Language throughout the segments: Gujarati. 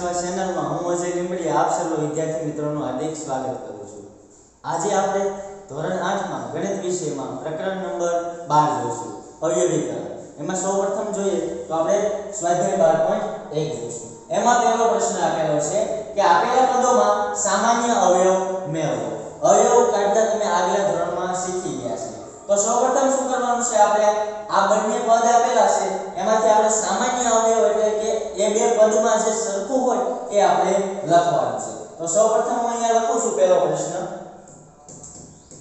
સેવા ચેનલમાં હું અજય લીંબડી આપ સર્વ વિદ્યાર્થી મિત્રોનું હાર્દિક સ્વાગત કરું છું। આજે આપણે ધોરણ 8 માં ગણિત વિષયમાં પ્રકરણ નંબર 12 જોઈશું અવયવીકરણ। એમાં સૌપ્રથમ જોઈએ તો આપણે સ્વાધ્યાય 12.1 જોઈશું। એમાં પહેલો પ્રશ્ન આપેલો છે કે આપેલા પદોમાં સામાન્ય અવયવ મેળવો। અવયવ કાઢતા તમે આગલા ધોરણમાં શીખી ગયા છો। તો સૌપ્રથમ શું કરવાનું છે, આપણે આ બંને પદ આપેલા છે એમાંથી આપણે સામાન્ય અવયવ એટલે કે એ બે પદમાં જે સરખું હોય એ આપણે લખવાનું છે। તો સૌપ્રથમ હું અહીંયા લખું છું પહેલો પ્રશ્ન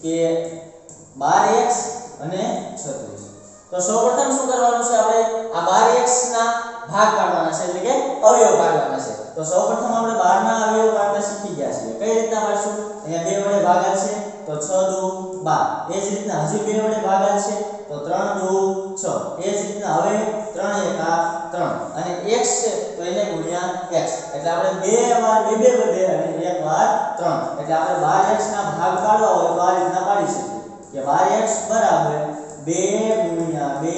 કે 12x અને 36। તો સૌપ્રથમ શું કરવાનું છે, આપણે આ 12x ના ભાગ પાડવાના છે એટલે કે અવયવ પાડવાના છે। તો સૌપ્રથમ આપણે 12 ના અવયવ પાડતા શીખી ગયા છીએ। કઈ રીતના પાડશું, અહીંયા 2 વડે ભાગાકાર છે તો 6 દુ 12। એ જ રીતના હજી 2 વડે ભાગાકાર છે તો 3 દુ 6। એ જ રીતના હવે 3 એકા 3 અને x છે તો એને ગુણ્યા x, એટલે આપણે 2 વાર 2 વડે અને 1 વાર 3, એટલે આપણે 12x ના ભાગ પાડવા હોય તો આ રીતના પાડી શકીએ કે 12x બરાબર 2 ગુણ્યા 2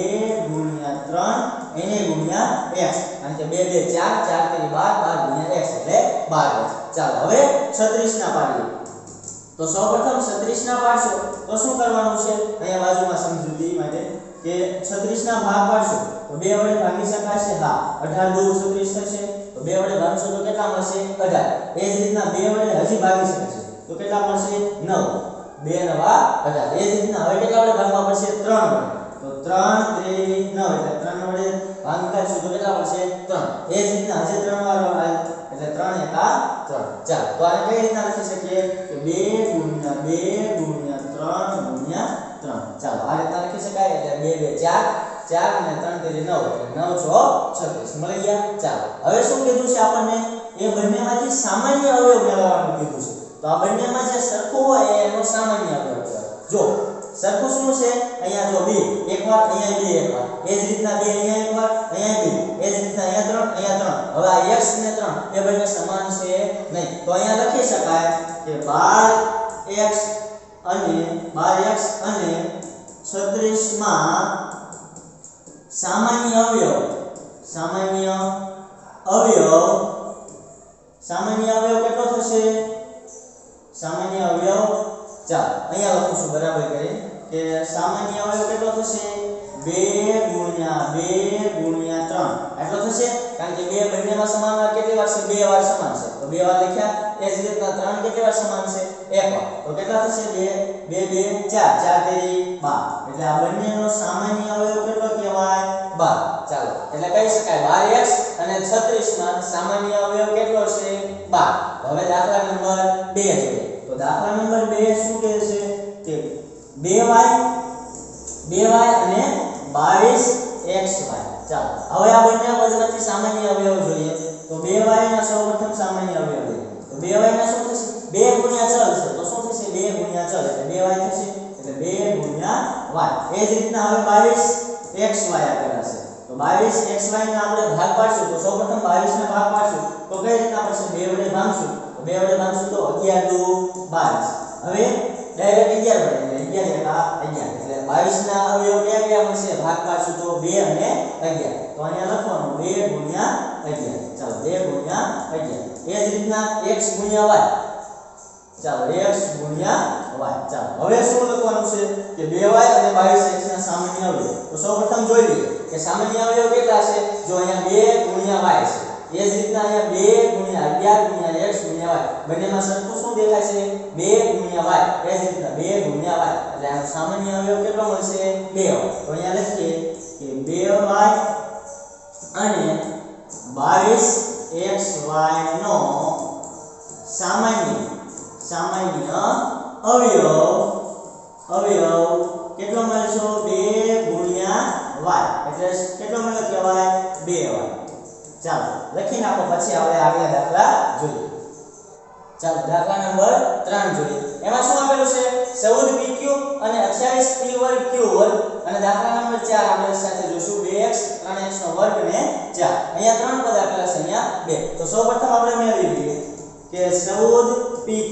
ગુણ્યા 3 એને ગુણ્યા x, કારણ કે 2 2 4 4 3 12 12 ગુણ્યા x એટલે 12x। ચાલો હવે 36 ના પાડીએ। તો સૌપ્રથમ 36 ના પાડશો તો શું કરવાનું છે, અહીંયા બાજુમાં સમજૂતી માટે કે 36 ના ભાગ પાડશો તો 2 વડે ભાગી શકાશે, હા 18 દુ 36 થશે તો 2 વડે ભાગશો તો કેટલા મળશે 18। એ જ રીતના 2 વડે હજી ભાગી શકાશે તો કેટલા મળશે 9, 2 નવા 18। એ જ રીતના હવે કેટલા વડે ભાગવા પડશે 3 વડે, તો 3 3 9 એટલે 3 વડે ભાગાકારશું તો કેટલા મળશે 3। એ જ રીતના હજી 3 વાર આવે એટલે 3 એકા 3। ચાલો તો આને કઈ રીતના લખી શકીએ કે 2 ગુણ્યા 2 ગુણ્યા 3 ગુણ્યા 3। ચાલો આ રીતના લખી શકાય, એટલે 2 2 4 4 અને 3 3 9 એટલે 9 6 36 મળી ગયા। ચાલો હવે શું કીધું છે આપણને, એ બંનેમાંથી સામાન્ય અવયવ મેળવવાનું કીધું છે। તો આ બંનેમાં જે સરખું હોય એનો સામાન્ય અવયવ કહેવાય। જો સરખું શું છે, અહીંયા જો 2 એકવાર અહીંયા 2 એકવાર, એ જ રીતના 2 અહીંયા એકવાર અહીંયા 2, એ જ રીતના અહીંયા 3 અહીંયા 3। હવે આ x ને 3 એ બંને સમાન છે નહીં, તો અહીંયા લખી શકાય કે 12x અને 36 માં સામાન્ય અવયવ કેટલો થશે, સામાન્ય અવયવ ચાલો અહીંયા લખું છું બરાબર કરી કે સામાન્ય અવયવ કેટલો થશે 2 ગુણ્યા 2 ગુણ્યા 3 એટલો થશે, કારણ કે 2 બંનેમાં સમાન વાર કેટલી વાર છે 2 વાર સમાન છે તો 2 વાર લખ્યા। એ જ રીતના 3 કેટલી વાર સમાન છે 1 વાર, તો કેટલા થશે 2 2 2 4 4 3 12, એટલે આ બંનેનો સામાન્ય અવયવ કેટલો કહેવાય 12। ચાલો એટલે કહી શકાય 12x અને 36 માં સામાન્ય અવયવ કેટલો છે 12। હવે દાખલા નંબર 2 જોઈએ તો દાખલા નંબર 2 શું કહે છે કે 2y અને 22xy। ચાલો હવે આ બંને પદમાંથી સામાન્ય અવયવ જોઈએ તો 2y ના સૌપ્રથમ સામાન્ય અવયવ લઈએ તો 2y ના શું થશે 2 ગુણ્યા ચલ છે તો શું થશે 2 ગુણ્યા ચલ એટલે 2y થશે, એટલે 2 ગુણ્યા y। એ જ રીતના હવે 22xy આપેલા છે તો 22xy ને આપણે ભાગ પાડશું તો સૌપ્રથમ 22 ને ભાગ પાડશું તો કઈ રીતના પડશે 2 વડે ભાગશું તો 2 વડે ભાગશું તો 11 દુ 22। હવે ડાયરેક્ટ 11 વડે એટલે 11 એકા 11, એટલે 22 ના અવયવ કયા કયા મળશે ભાગ પાડશું તો 2 અને 11, તો અહીંયા લખવાનું 2 ગુણ્યા 11। ચાલો 2 ગુણ્યા 11। એ જ રીતના x ગુણ્યા y, ચાલો x ગુણ્યા y। ચાલો હવે શું લખવાનું છે કે 2y અને 22x ના સામાન્ય અવયવ। તો સૌપ્રથમ જોઈ લઈએ કે સામાન્ય અવયવ કેટલા છે, જો અહીંયા 2 ગુણ્યા y છે, એ જ રીતના અહીંયા 2 ગુણ્યા 11 ગુણ્યા x ગુણ્યા y, બંનેમાં સરખું શું દેખાય છે 2 ગુણ્યા y। એ જ રીતના 2 ગુણ્યા y, એટલે આનો સામાન્ય અવયવ કેટલો મળશે 2। તો અહીંયા લખીએ કે 2y અને 22xy નો સામાન્ય અવયવ કેટલો મળશે 2 ગુણ્યા y, એટલે કેટલો મળ્યો કહેવાય 2y। ચાલો લખી નાખો, પછી આપણે આગલા દાખલા જોઈએ। ચાલો દાખલા નંબર 3 જોઈએ। એમાં શું આપેલું છે 14pq અને 28p2q અને દાખલા નંબર 4 આપણે સાથે જોશું 2x 3x નો વર્ગ ને 4। અહીંયા 3 પદ આપેલા છે, અહીંયા 2। તો સૌપ્રથમ આપણે મેળવી લઈએ કે 14pq।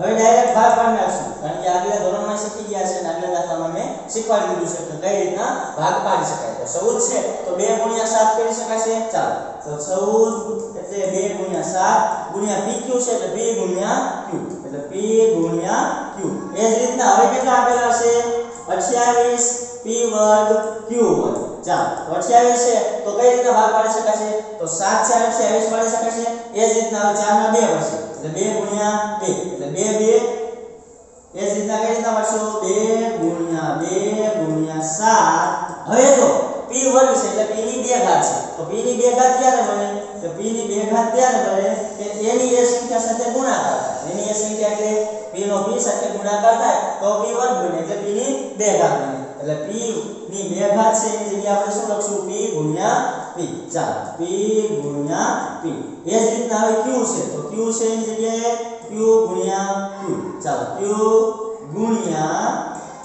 હવે ડાયરેક્ટ ભાગ પાડી નાખશું, કારણ કે આગલા ધોરણમાં શીખી ગયા છે અને આગલા દાખલામાં મેં શીખવાડી દીધું છે કે કઈ રીતના ભાગ પાડી શકાય. તો 14 છે તો 2 ગુણ્યા 7 કરી શકાશે. ચાલો તો 14 એટલે 2 ગુણ્યા 7 ગુણ્યા pq છે એટલે p ગુણ્યા q એટલે p ગુણ્યા q. એ જ રીતના હવે કેટલા આપેલા છે 28 p વર્ગ q વર્ગ. ચાલો તો 28 છે તો કઈ રીતના ભાગ પાડી શકાશે તો 7 4 28 પાડી શકાશે. એ જ રીતના હવે 4 ના 2 વધશે એટલે 2 ગુણ્યા 2 એટલે 2 2. એ જ રીતના કઈ રીતના વાંચશો 2 ગુણ્યા 7. હવે જો p વર્ગ છે એટલે p ની 2 ઘાત છે તો p ની 2 ઘાત ક્યારે બને તો p ની 2 ઘાત ત્યારે બને કે એની એ સંખ્યા સાથે ગુણાકાર થાય. એની એ સંખ્યા એટલે p નો p સાથે ગુણાકાર થાય તો p વર્ગ બને એટલે p ની 2 ઘાત બને એટલે p ની 2 ઘાત છે એની જગ્યાએ આપણે શું લખશું p ગુણ્યા p. ચાલો p ગુણ્યા p. એ જ રીતના હવે q છે તો q છે એની જગ્યાએ q ગુણ્યા q. ચાલો q ગુણ્યા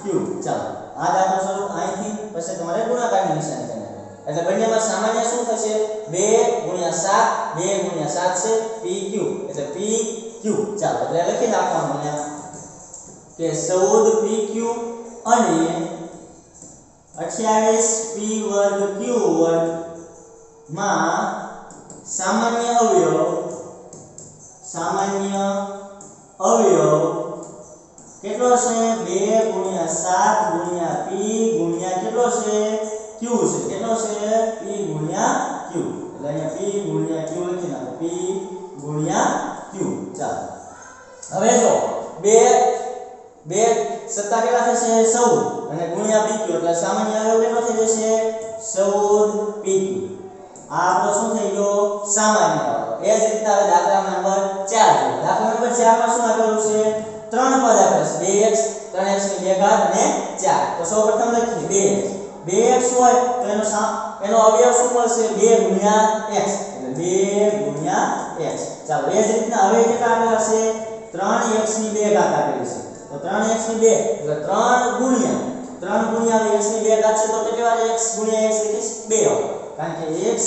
q. ચાલો આ દાખલો સ્વરૂપ અહીંથી પછી તમારે ગુણાકારની નિશાની કરવાની એટલે બંનેમાં સામાન્ય શું થશે 2 ગુણ્યા 7 2 ગુણ્યા 7 છે pq એટલે pq. ચાલો એટલે લખી નાખવાનું અહીંયા કે 14 pq અને 28 p વર્ગ q વર્ગ માં સામાન્ય અવયવ કેટલો છે 2 ગુણ્યા 7 ગુણ્યા p ગુણ્યા કેટલો છે q છે. કેટલો છે p ગુણ્યા q એટલે અહીંયા p ગુણ્યા q લખી નાખો p ગુણ્યા q. ચાલો હવે જો 2 સત્તા કેટલા થશે 14 અને ગુણ્યા pq એટલે સામાન્ય અવયવ કેટલો થઈ જશે 14 pq. આ આપણો શું થઈ ગયો સામાન્ય અવયવ. એ જ રીતના હવે દાખલા નંબર 4 છે. દાખલા નંબર 4 માં શું આપેલું છે 3 પદ આપેલ છે 2x 3x ની 2 ઘાત અને 4. તો સૌપ્રથમ લખીએ 2x હોય તો એનો અવયવ શું મળશે 2 ગુણ્યા x એટલે 2 ગુણ્યા x. ચાલો એ જ રીતના હવે કેટલા આપેલા છે 3x ની 2 ઘાત આપેલી છે તો 3x ની 2 એટલે 3 ગુણ્યા x ની 2 ઘાત છે તો કેટલી વાર x ગુણ્યા x લખીશ 2 વાર કારણ કે x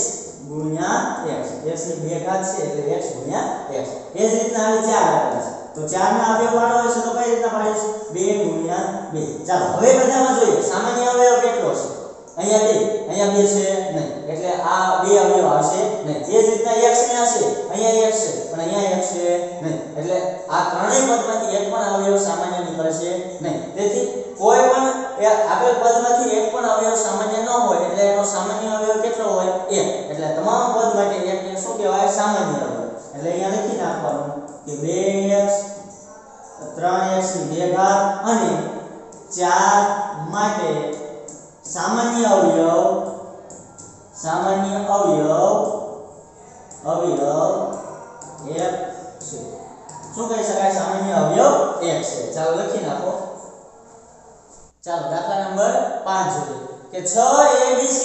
ગુણ્યા x ની 2 ઘાત છે એટલે x ગુણ્યા x. એ જ રીતના હવે 4 આપેલા છે તો 4 ના અવયવ વાળો હોય છે તો કઈ રીતના પાડીશ 2 ગુણ્યા 2. ચાલો હવે બધામાં જોઈએ સામાન્ય અવયવ કેટલો છે અહીંયા 2 છે નહીં એટલે આ 2 અવયવ આવશે નહીં. એ જ રીતના x અહીંયા છે અહીંયા x છે પણ અહીંયા x છે નહીં એટલે આ ત્રણેય પદમાંથી એક પણ અવયવ સામાન્ય નીકળશે નહીં. તેથી કોઈ પણ આપેલ પદમાંથી એક પણ અવયવ સામાન્ય ન હોય એટલે એનો સામાન્ય અવયવ કેટલો હોય 1 એટલે તમામ પદ માટે 1 ને શું કહેવાય સામાન્ય અવયવ. એટલે અહીંયા લખી નાખવાનું કે 2x 3x ની 2 ઘાત અને 4 માટે સામાન્ય અવયવ 1 છે. શું કહી શકાય સામાન્ય અવયવ 1 છે. ચાલો લખી નાખો. ચાલો દાખલા નંબર 5 જોઈએ કે 6abc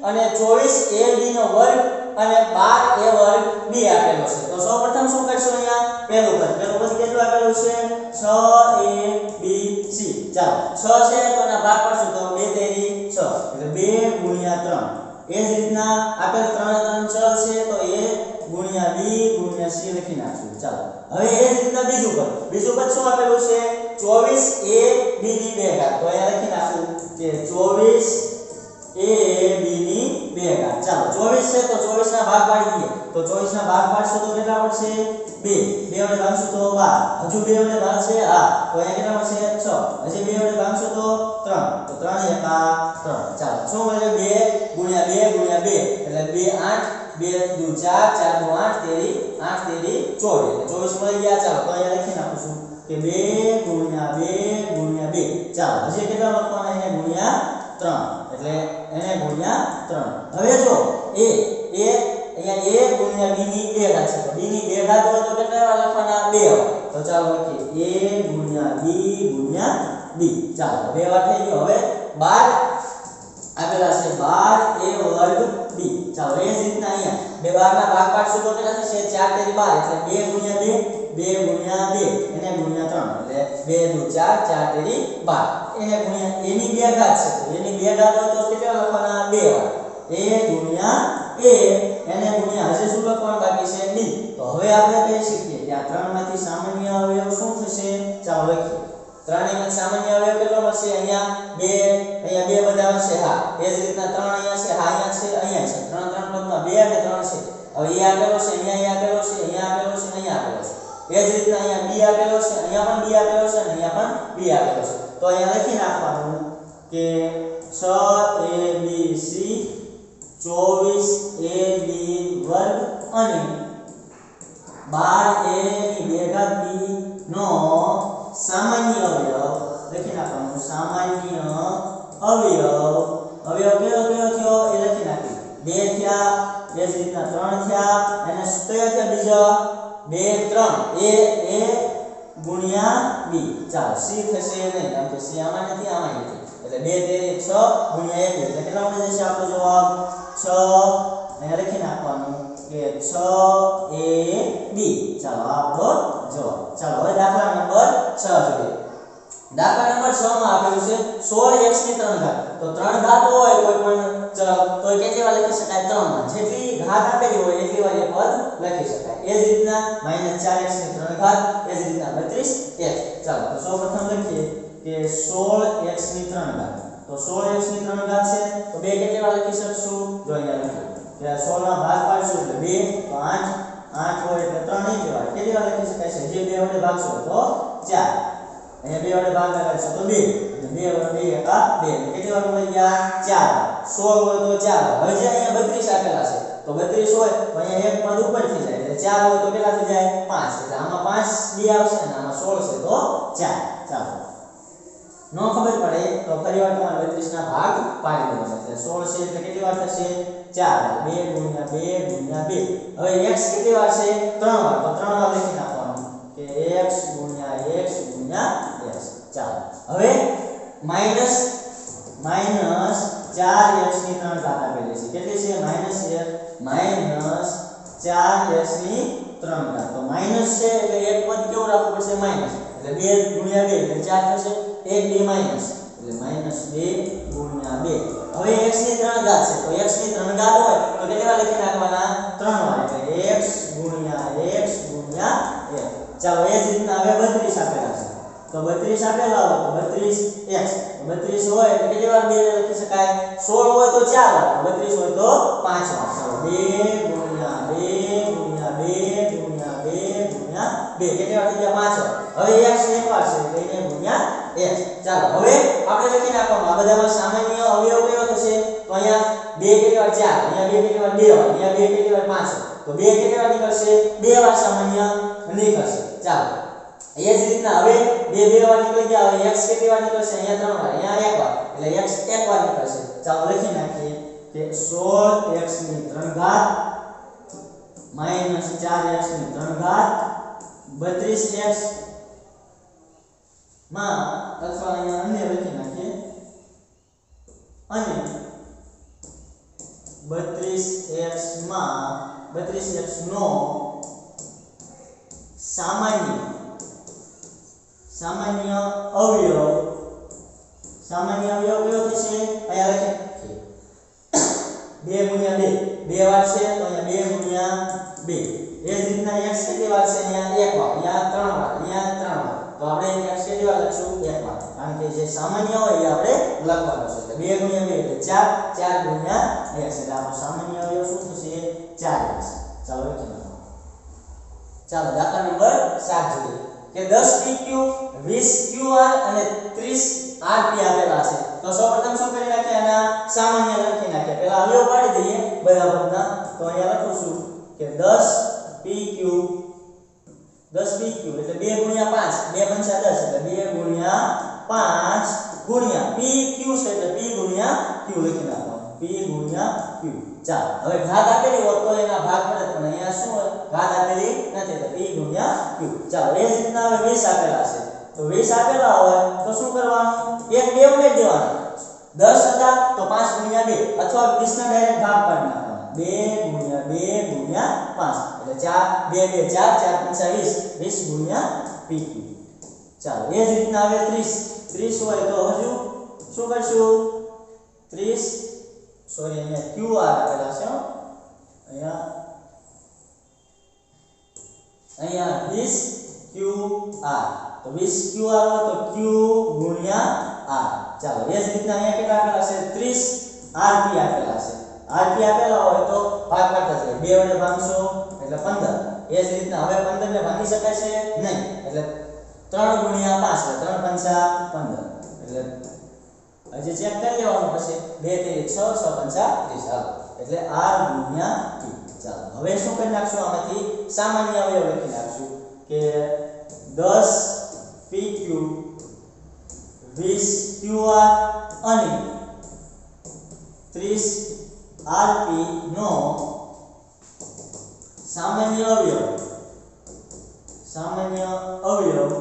અને 24ab નો વર્ગ અને 12a વર્ગ b આપેલો છે. તો સૌપ્રથમ શું કરશું અહીંયા પહેલું પદ કેટલું આપેલું છે 6abc. ચાલો 6 છે તો એના ભાગ પાડશું તો 2 તેરી 6 એટલે 2 ગુણ્યા 3. એ જ રીતના આપેલ 3 ચલ છે તો a ગુણ્યા b ગુણ્યા c લખી નાખશું. ચાલો હવે એ જ રીતના બીજું પદ શું આપેલું છે 24ab ની 2 ઘાત તો અહીંયા લખી નાખશું કે 24ab ની 2 ઘાત. ચાલો 24 છે તો 24 ના ભાગ પાડી દઈએ તો 24 ના ભાગ પાડશો તો કેટલા પડશે 2 વડે ભાગશું તો 12 હજુ 2 વડે ભાગશે હા તો અહીંયા કેટલા પડશે 6 હજી 2 વડે ભાગશું તો 3 તો 3 એકા 3. ચાલો શું મળે 2 ગુણ્યા 2 ગુણ્યા 2 એટલે 2 8 2 દુ 4 4 દુ 8 તેરી 8 તેરી 24 એટલે 24 મળી ગયા. ચાલો તો અહીંયા લખી નાખું છું કે 2 ગુણ્યા 2 ગુણ્યા 2. ચાલો હજી કેટલા લખવાના એને ગુણ્યા 3 એટલે એને ગુણ્યા 3. હવે જો a અહીંયા a ગુણ્યા b ની 2 ઘાત છે તો b ની 2 ઘાત હોય તો કેટલા વાર લખવાના 2 વાર. તો ચાલો લખીએ a ગુણ્યા b ગુણ્યા b. ચાલો 2 વાર થઈ ગયો. હવે 12 આપેલા છે 12a વર્ગ b. ચાલો એ જ રીતના અહીંયા 2 12 ના ભાગ પાડશું તો કેટલા થશે 4 તેરી 12 એટલે 2 ગુણ્યા 2 2 ગુણ્યા 2 એને ગુણ્યા 3 એટલે 2 દુ 4 4 તેરી 12 એને ગુણ્યા એની 2 ઘાત છે તો એની 2 ઘાત હોય તો કેટલા લખવાના 2 વાર a ગુણ્યા a એને ગુણ્યા હશે શું લખવાનું બાકી છે b. તો હવે આપણે કહી શકીએ કે આ ત્રણમાંથી સામાન્ય અવયવ શું થશે ચાલો લખીએ 3 ની સામાન્ય અવયવ કેટલો મળશે અહીંયા 2 બધા આવશે હા એ જ રીતના 3 અહીંયા છે હા અહીંયા છે 3 પદમાં 2 અને 3 છે હવે એ આપેલો છે અહીંયા આપેલો છે અહીંયા આપેલો છે અહીંયા આપેલો છે એ જ રીતના અહીંયા b આપેલો છે અહીંયા પણ b આપેલો છે અને અહીંયા પણ b આપેલો છે તો અહીંયા લખી નાખવાનું કે 6abc 24ab વર્ગ અને 12a ની ભેગા b નો સામાન્ય અવયવ લખી નાખવાનું સામાન્ય અવયવ કયો થયો એ લખી નાખી 2 થયા એ જ રીતના 3 થયા અને કયો થયા બીજો 2 3 a ગુણ્યા b ચાલો c થશે નહીં કેમ કે c આમાં નથી આમાં નથી એટલે 2 3 6 ગુણ્યા 1 એટલે કેટલા મળે જશે આપણો જવાબ 6 અહીંયા લખી નાખવાનું કે 6ab ચાલો આપણો જવાબ ચાલો હવે દાખલા નંબર 6 જોઈએ દાખલા નંબર 6 માં આપેલું છે 16x ની 3 ઘાત તો 3 ઘાત હોય કોઈ પણ ચલ તો કેટલી વાર લખી શકાય 3 માં જેટલી ઘાત આપેલી હોય એટલી વાર એ પદ લખી શકાય એ જ રીતના -4x ની 3 ઘાત એ જ રીતના 32x ચાલો તો સૌપ્રથમ લખીએ કે 16x ની 3 ઘાત તો 16x ની 3 ઘાત છે તો બે કેટલી વાર લખી શકશું જો અહીંયા લખીએ કે 16 ના ભાગ પાડશું એટલે 2 તો 8 હોય એટલે 3 નહીં કહેવાય કેટલી વાર લખી શકાય છે જે 2 વડે ભાગશો તો 4 અહીંયા 2 વડે ભાગાકાર છે તો 2 2 એકા 2 કેટલી વાર મળી ગયા 4 16 હોય તો 4 હવે જે અહીંયા 32 આપેલા છે તો 32 હોય તો અહીંયા એક પદ ઉપર થઈ જાય એટલે 4 હોય તો કેટલા થઈ જાય 5 એટલે આમાં 5 b આવશે અને આમાં 16 છે તો 4 ચાલો નો ખબર પડે તો ફરીવાર તમારે 32 ના ભાગ પાડી દેવાનો એટલે 16 છે એટલે કેટલી વાર થશે 4 2 ગુણ્યા 2 ગુણ્યા 2 હવે x કેટલી વાર છે 3 વાર તો 3 વાર લખી નાખવાનું કે x ગુણ્યા x ગુણ્યા x ચાલો હવે માઈનસ 4x ની 3 ઘાત આપેલી છે કેટલી છે -4x ની 3 ઘાત તો માઈનસ છે એટલે એક પદ કેવું રાખવું પડશે માઈનસ એટલે 2 ગુણ્યા 2 એટલે 4 થશે 1 2 માઈનસ એટલે -2 ગુણ્યા 2 હવે x ની 3 ઘાત છે તો x ની 3 ઘાત હોય તો કેટલી વાર લખી નાખવાના 3 વાર એટલે x ગુણ્યા x ગુણ્યા 1 ચાલો એ જ રીતના હવે 32 આપેલા છે તો 32 આપેલા હોય તો 32x 32 હોય એટલે કેટલી વાર 2 લખી શકાય 16 હોય તો 4 વાર 32 હોય તો 5 વાર ચાલો 2 ગુણ્યા 2 ગુણ્યા 2 ગુણ્યા 2 ગુણ્યા 2 કેટલી વાર થઈ ગયા 5 વાર હવે x એક વાર છે એટલે એને ગુણ્યા x ચાલો હવે આપણે લખી નાખવાનું આ બધામાં સામાન્ય અવયવ કયો થશે તો અહીંયા 2 કેટલી વાર 4 અહીંયા 2 કેટલી વાર 2 વાર અહીંયા 2 કેટલી વાર 5 તો 2 કેટલી વાર નીકળશે 2 વાર સામાન્ય નીકળશે ચાલો એ જ રીતના હવે 2 વાર નીકળી ગયા હવે x કેટલી વાર નીકળશે અહીંયા 3 વાર અહીંયા 1 વાર એટલે x એક વાર નીકળશે ચાલો લખી નાખીએ કે 16x ની 3 ઘાત -4x ની 3 ઘાત 32x માં અથવા અહીંયા અન્ય લખી નાખીએ અને 32x માં 32x નો સામાન્ય અવયવ કયો થશે અહીંયા લખીએ 2 ગુણ્યા 2 વાર છે તો અહીંયા 2 ગુણ્યા 2 એ જ રીતના x કેટલી વાર છે અહીંયા 1 વાર અહીંયા 3 વાર તો આપણે x કેટલી વાર લખશું 1 વાર કારણ કે જે સામાન્ય હોય એ આપણે લખવાનું છે એટલે 2 ગુણ્યા 2 એટલે 4 4 ગુણ્યા x એટલે આપણો સામાન્ય અવયવ શું થશે 4x ચાલો લખી નાખો ચાલો દાખલા નંબર 7 જોઈએ કે 10 pq 20 qr અને 30 rp આપેલા છે તો સૌપ્રથમ શું કરી નાખીએ આના સામાન્ય લખી નાખીએ પહેલા અવયવ પાડી દઈએ બરાબરના તો અહીંયા લખું છું કે 10 pq એટલે 2 ગુણ્યા 5 2 પંચા 10 એટલે 2 ગુણ્યા 5 ગુણ્યા pq છે એટલે p ગુણ્યા q લખી નાખવાનું p ગુણ્યા q ચાલો હવે ઘાત આપેલી હોત તો એના ભાગ પડે પણ અહીંયા શું ઘાત આપેલી નથી તો p ગુણ્યા q ચાલો એ જ રીતના હવે 20 આપેલા છે તો 20 આપેલા હોય તો શું કરવાનું એક 2 ઉમેરી દેવાના 10 હતા તો 5 ગુણ્યા 2 અથવા 20 ના ડાયરેક્ટ ભાગ પાડી નાખવાના 2 ગુણ્યા 2 ગુણ્યા 5 એટલે 4 2 2 4 4 5 20 20 ગુણ્યા pq ચાલો એ જ રીતના હવે 30 હોય તો હજુ શું કરશું 30 સોરી અહીંયા qr આપેલા છે અહીંયા 20 qr તો 20 QR હોય તો Q ગુણ્યા R. ચાલો એ જ રીતના અહીંયા કેટલા આપેલા છે 30 RP આપેલા છે. RP આપેલા હોય તો ભાગ પાડતા જઈએ 2 વડે ભાગશો એટલે 15. એ જ રીતના હવે 15 ને ભાગી શકાય છે નહીં એટલે 3 ગુણ્યા 5 એટલે 3 પંચા 15 એટલે હજી ચેક કરી લેવાનું પછી 2 3 6 6 પંચા 30 હાલો એટલે R ગુણ્યા P. ચાલો હવે શું કરી નાખશું આમાંથી સામાન્ય અવયવ લખી નાખશું કે 10 PQ 20 QR અને 30 RP નો સામાન્ય અવયવ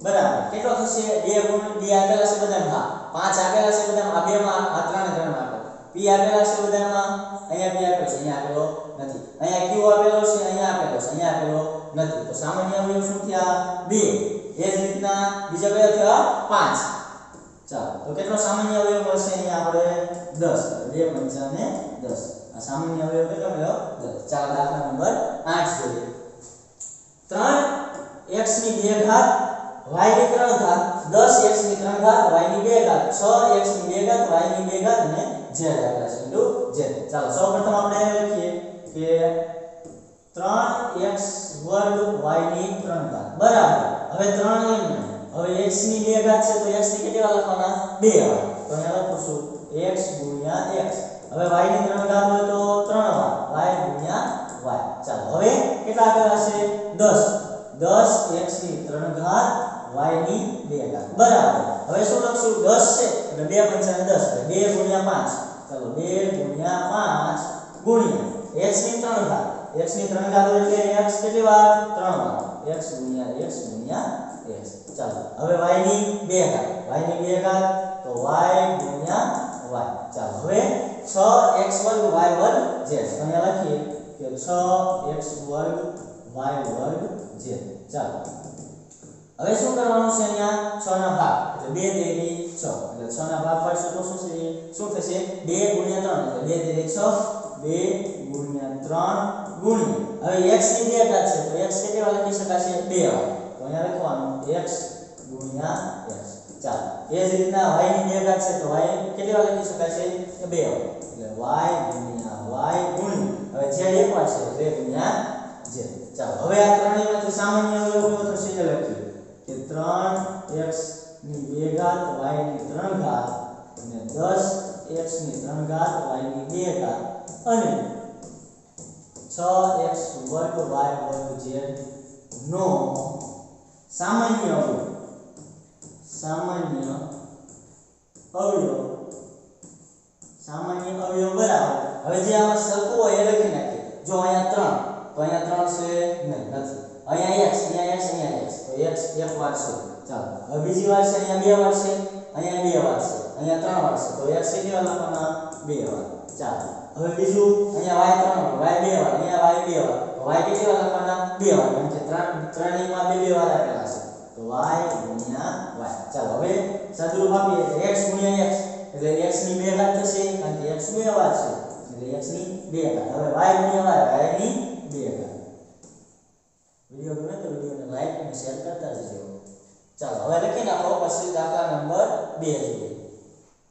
બરાબર કેટલો થશે 2 ગુણ 2 આપેલા છે બધામાં 5 આપેલા છે બધામાં આ બેમાં આ 3 ને 3 માં P આપેલા છે બધામાં અહીંયા P આપેલો છે અહીંયા આપેલો નથી અહીંયા Q આપેલો છે અહીંયા આપેલો છે અહીંયા આપેલો નથી તો સામાન્ય અવયવ શું થયા 2. એ જ રીતના બીજા કયો થયા 5. ચાલો તો કેટલો સામાન્ય અવયવ મળશે અહીંયા આપણે 10 2 પંચા ને 10 આ સામાન્ય અવયવ કેટલો મળ્યો 10. ચાલો દાખલા નંબર 8 જોઈએ 3x ની 2 ઘાત y ની 3 ઘાત 10x ની 3 ઘાત y ની 2 ઘાત 6x ની 2 ઘાત y ની 2 ઘાત અને z આપેલા છે ઇન્ટુ z. ચાલો સૌપ્રથમ આપણે એને લખીએ કે 3x વર્ગ y ની 3 ઘાત બરાબર હવે 3 લઈને હવે x ની 2 ઘાત છે તો x ની કેટલા લખવાના 2 આવે તો અહીંયા લખું x ગુણ્યા x. હવે y ની 3 ઘાત હોય તો 3 વાર y ગુણ્યા y. ચાલો હવે કેટલા આપેલા છે 10 10x ની 3 ઘાત y ની 2 ઘાત બરાબર હવે શું લખશું 10 છે એટલે 2 પંચા 10 એટલે 2 ગુણ્યા 5. ચાલો 2 ગુણ્યા 5 ગુણ્યા x ની 3 ઘાત x ની 3 ઘાત એટલે x કેટલી વાર 3 વાર x ગુણ્યા x. ચાલો હવે y ની 2 ઘાત y ની 2 ઘાત તો y ગુણ્યા y. ચાલો હવે 6x વર્ગ y વર્ગ z તો અહીંયા લખીએ કે 6x વર્ગ y વર્ગ z. ચાલો હવે શું કરવાનું છે અહીંયા 6 ના ભાગ એટલે 2 તેરી 6 એટલે 6 ના ભાગ પાડશું તો શું થશે 2 ગુણ્યા 3 એટલે 2 તેરી 6 2 ગુણ્યા 3 ગુણ્યા હવે x ની 2 ઘાત છે તો x કેટલી વાર લખી શકાશે 2 વાર તો અહીંયા લખવાનું x ગુણ્યા x. ચાલો એ જ રીતના y ની 2 ઘાત છે તો y કેટલી વાર લખી શકાશે 2 વાર એટલે y ગુણ્યા y ગુણ્યા હવે z એક વાર છે 2 ગુણ્યા z. ચાલો હવે આ ત્રણેયમાંથી સામાન્ય અવયવ કયો થશે એ લખીએ કે 3x ની 2 ઘાત y ની 3 ઘાત અને 10x ની 3 ઘાત y ની 2 ઘાત અને 6x વર્ગ y વર્ગ z નો સામાન્ય અવયવ બરાબર હવે જે આમાં સરખું હોય એ લખી નાખીએ જો અહીંયા 3 તો અહીંયા 3 છે નહીં નથી અહીંયા x અહીંયા x તો x એક વાર છે. ચાલો હવે બીજી વાર છે અહીંયા 2 વાર છે અહીંયા 2 વાર છે અહીંયા 3 વાર છે તો x કેટલી વાર લખવાના 2 વાર. ચાલો હવે બીજું અહીંયા y 3 વાર y 2 વાર અહીંયા y 2 વાર તો y કેટલી વાર લખવાના 2 વાર કારણ કે ત્રણેયમાં 2 વાર આપેલા છે તો y ગુણ્યા y. ચાલો હવે સદરૂપ આપીએ એટલે x ગુણ્યા x એટલે x ની 2 ઘાત થશે કારણ કે x 2 વાર છે એટલે x ની 2 ઘાત. હવે y ગુણ્યા y ની 2 ઘાત. વિડિયો ગમે તો વિડિયોને લાઈક અને શેર કરતા જજો. ચાલો હવે લખી નાખો પછી દાખલા નંબર 2 જોઈએ.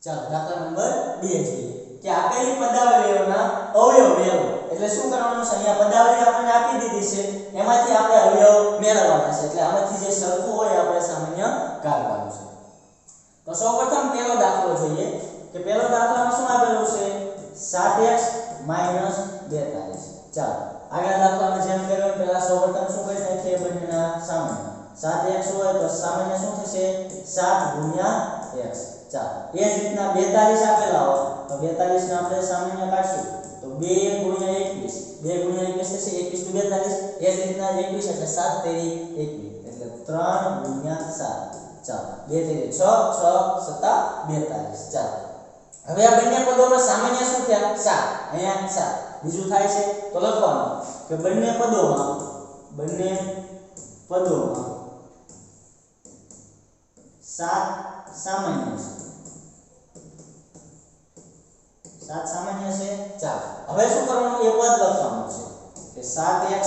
ચાલો દાખલા નંબર 2 જોઈએ કે આપેલી પદાવલીઓના અવયવ મેળવો એટલે શું કરવાનું છે અહીંયા પદાવલી આપણને આપી દીધી છે એમાંથી આપણે અવયવ મેળવવાના છે એટલે આમાંથી જે સરખું હોય આપણે સામાન્ય કાઢવાનું છે. તો સૌપ્રથમ પહેલો દાખલો જોઈએ કે પહેલો દાખલામાં શું આપેલું છે 7x - 42. ચાલો આગલા દાખલામાં જેમ કર્યું પહેલા સૌપ્રથમ શું કરી નાખીએ બંનેના સામાન્ય 7x હોય તો સામાન્ય શું થશે 7 ગુણ્યા x. ચાલો એ જ રીતના 42 આપેલા હોય તો 42 ને આપણે સામાન્ય કાઢશું તો 2 ગુણ્યા 21 2 ગુણ્યા 21 થશે 21 * 42 એ જ રીતના 21 એટલે 7 તેરી 21 એટલે 3 ગુણ્યા 7. ચાલો 2 તેરી 6 6 7 42. ચાલો હવે આ બંને પદોમાં સામાન્ય શું થયા 7 અહીંયા 7 બીજું થાય છે તો લખવાનું કે બંને પદોમાં 7 સામાન્ય છે 7 સામાન્ય છે. ચાલો હવે શું કરવાનું એ પદ લખવાનું છે કે 7x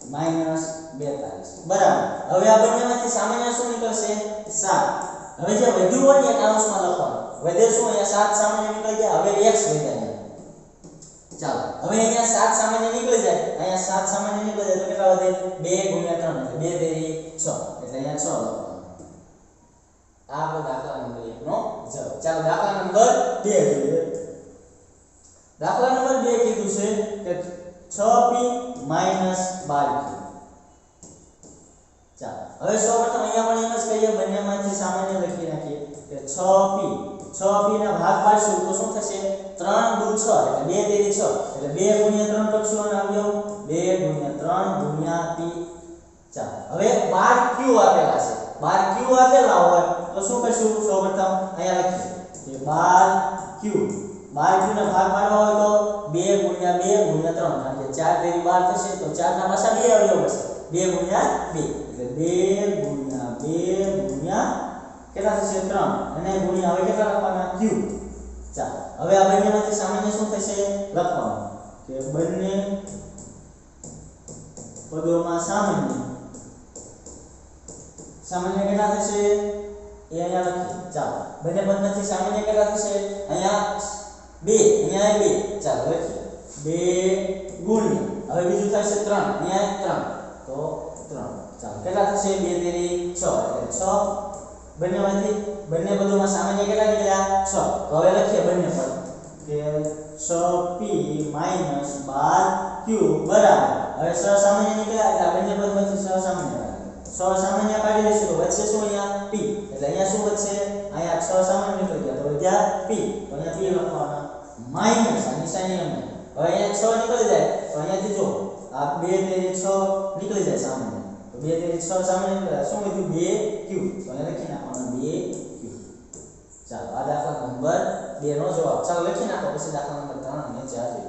-42 બરાબર. હવે આ બંનેમાંથી સામાન્ય શું નીકળશે 7. હવે જે વધ્યું હોય ને એ કૌંસમાં લખવાનું. વધે શું અહીંયા 7 સામાન્ય નીકળી ગયા. હવે x વધ્યા. ચાલો હવે અહીંયા 7 સામાન્ય નીકળી જાય. અહીંયા 7 સામાન્ય નીકળી જાય તો કેટલા વધે 2 × 3 એટલે 2 તેરી 6 એટલે અહીંયા 6 લખવાનું. આ આપણો દાખલા નંબર 1 નો જવાબ. ચાલો દાખલા નંબર 2 જોઈએ. દાખલા નંબર 2 કીધું છે કે 6p - 12q. ચાલો હવે સૌપ્રથમ અહીંયા પણ એમ જ કહીએ બંનેમાંથી સામાન્ય લખી નાખીએ કે 6p ના ભાગ પાડશું તો શું થશે 3 × 6 એટલે 2 તેરી 6 એટલે 2 × 3 કરશું અને આવ્યો 2 × 3 × p. ચાલો હવે 12q આપેલા છે. 12q આપેલા હોય તો શું કરશું સૌપ્રથમ અહીંયા લખીએ કે 12q ના ભાગ પાડવા હોય તો 2 × 2 × 3 કારણ કે 4 તેરી 12 થશે તો 4 ના પાછા 2 આવ્યો હશે 2 × 2 એટલે 2 × 2 × કેટલા થશે 3 અને ગુણ્યા હવે કેટલા લખવાના q. ચાલો હવે આ બંનેમાંથી સામાન્ય શું થશે લખવાનું કે બંને પદોમાં સામાન્ય કેટલા થશે એ અહીંયા લખીએ. ચાલો બંને પદમાંથી સામાન્ય કેટલા થશે અહીંયા 2 અહીંયા 2 ચાલો લખીએ 2 ગુણ્યા હવે બીજું થશે 3 અહીંયા 3 તો 3 ચાલો કેટલા થશે 2 તેરી 6 એટલે 6 બંને પદોમાં સામાન્ય કેટલા નીકળ્યા 6 તો હવે લખીએ બંને પદ કે 6p - 12q બરાબર. હવે 6 સામાન્ય નીકળ્યા એટલે બંને પદમાંથી 6 સામાન્ય 6 સામાન્ય કાઢી લઈશું તો વચ્ચે શું અહીંયા p એટલે અહીંયા શું વધશે અહીંયા 6 સામાન્ય નીકળી ગયા તો વધ્યા p તો અહીંયા p લખવાના માઈનસ આ નિશાની એમ. હવે અહીંયા 6 નીકળી જાય તો અહીંયાથી જો આ 2 તેરી 6 નીકળી જાય સામાન્ય તો 2 તેરી 6 સામાન્ય નીકળ્યા શું વધ્યું 2q તો અહીંયા લખી નાખવાનું 2q. ચાલો આ દાખલા નંબર 2 નો જવાબ. ચાલો લખી નાખો પછી દાખલા નંબર 3 અને 4 જોઈએ.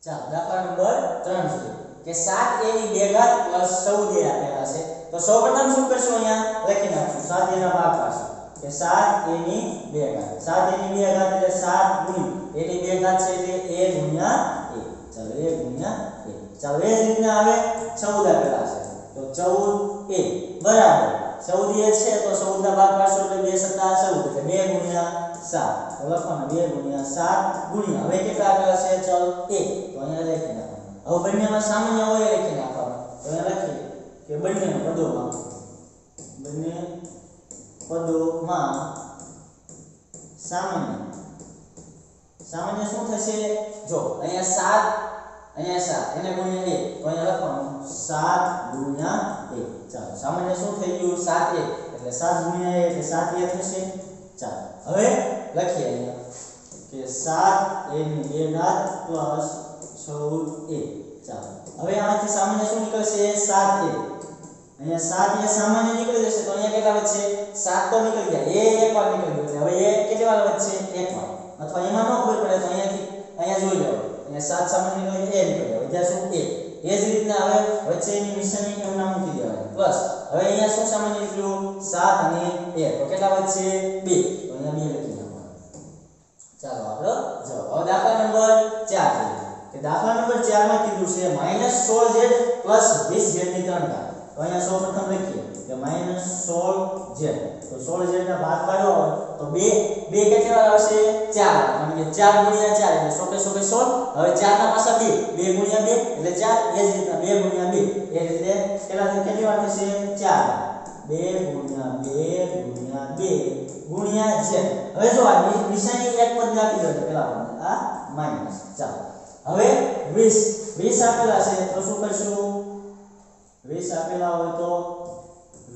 ચાલો દાખલા નંબર 3 જોઈએ કે 7a ની 2 ઘાત પ્લસ 14a આપેલા છે તો સૌપ્રથમ શું કરશું અહીંયા લખી નાખશું 7a ના ભાગ પાડશું કે 7a ની 2 ઘાત 7a ની 2 ઘાત એટલે 7 ગુણ્યા a ની 2 ઘાત છે એટલે a ગુણ્યા a. ચાલો a ગુણ્યા a. ચાલો એ જ રીતના આવે 14 આપેલા છે તો 14a બરાબર 14a છે તો 14 ના ભાગ પાડશો એટલે 2 સત્તા 14 એટલે 2 ગુણ્યા 7 તો લખવાનું 2 ગુણ્યા 7 ગુણ્યા હવે કેટલા આપેલા છે ચલ a તો અહીંયા લખી નાખવાનું. હવે બંનેમાં સામાન્ય હોય લખી નાખવાનું તો અહીંયા લખીએ કે બંને પદોમાં સામાન્ય શું થશે જો અહીંયા 7 એને ગુણ્યા a તો અહીંયા લખવાનું 7 ગુણ્યા a. ચાલો સામાન્ય શું થઈ ગયું 7a એટલે 7 ગુણ્યા a એટલે 7a થશે. ચાલો હવે લખીએ અહીંયા કે 7a ની 2 ઘાત પ્લસ 14a. ચાલો હવે આમાંથી સામાન્ય શું નીકળશે 7a અહીંયા 7a સામાન્ય નીકળી જશે તો અહીંયા કેટલા વધશે 7 તો નીકળી ગયા a એક વાર નીકળી ગયો હવે a કેટલી વાર વધશે એક વાર અથવા એમાં ન ખબર પડે તો અહીંયા જોઈ લો અહીંયા 7 સામાન્ય નીકળી a નીકળી ગયા વધ્યા શું a. એ જ રીતના હવે વચ્ચેની નિશાની એમ નામ મૂકી દેવાની પ્લસ હવે અહીંયા શું સામાન્ય નીકળ્યું 7 અને a તો કેટલા વધશે 2 તો અહીંયા 2 લખી નાખવાનું. ચાલો આપણો જવાબ. હવે દાખલા નંબર 4 જોઈએ કે દાખલા નંબર 4 માં કીધું છે -16z + 20z ની 3 ઘાત તો અહીંયા સૌપ્રથમ લખીએ કે -16z તો 16z ના ભાગ પાડવા હોય તો 2 કેટલી વાર આવશે 4 કારણ કે 4 ગુણ્યા 4 એટલે 100 કે 16 હવે 4 ના પાછા 2 2 ગુણ્યા 2 એટલે 4 એ જ રીતના 2 ગુણ્યા 2 એ રીતે કેટલી વાર થશે 4 2 ગુણ્યા 2 ગુણ્યા 2 ગુણ્યા z. હવે જો આ નિશાની એક પદ નાખી દો પેલા આ માઈનસ. ચાલો હવે 20 આપેલા છે તો શું કરશું 20 આપેલા હોય તો